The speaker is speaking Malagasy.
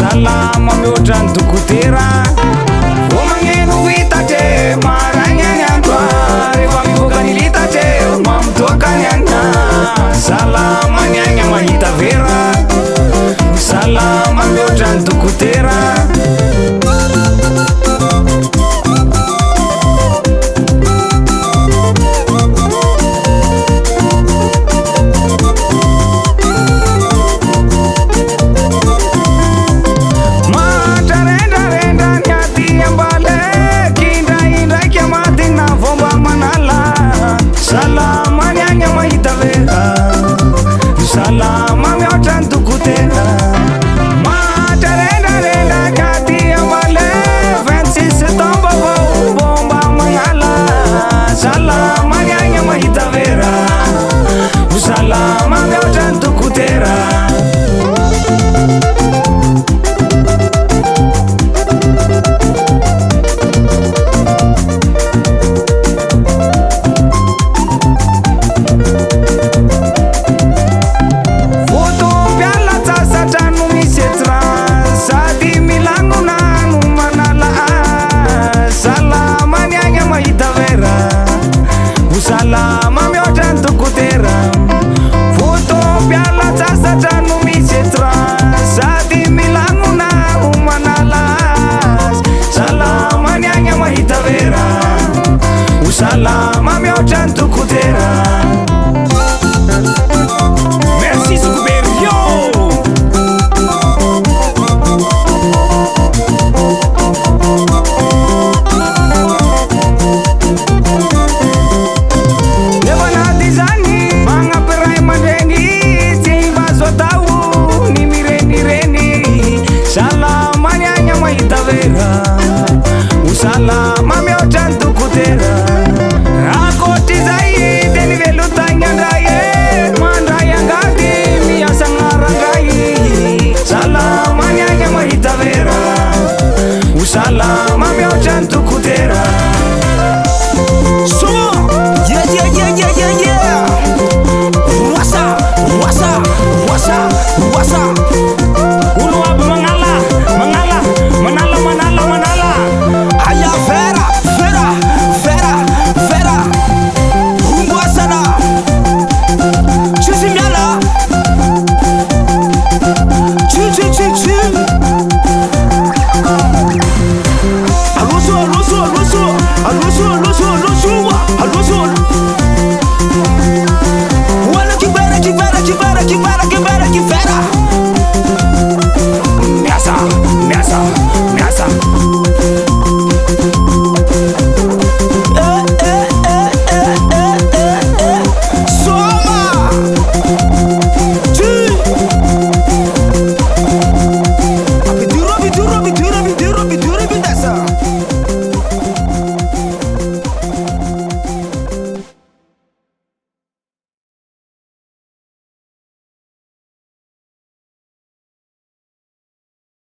Salama mihoatra ny dokotera. Vao magneno vitatry maraigna ny andro rehefa mivoaka ny litatry mamitoaka ny ana. Salama ny agna mahita vera, salama mihoatra ny dokotera. Salama ny agna mahita vera, salama mihoatra ny dokotera. Mahatrarendrarendra katy ambale 26 septembre vao mba magnala. Salama ny agna mahita vera, salama mihoatra ny dokotera. Salama mihoatra ny dokotera. Foto mpiala sasatra no misy etra sady milanona ho manala azy. Salama ny agna mahita vera, salama mihoatra ny dokotera. Merci Zuckerberg. Salama ny agna mahita vera, salama mihoatra ny dokotera. Akoatry zay de nivelotagny andray mandray angady miasa gnarandray. Salama ny agna mahita vera, salama mihoatra ny dokotera. Wasa olo aby manala aya vera humboasana tsisy miala tsi aloso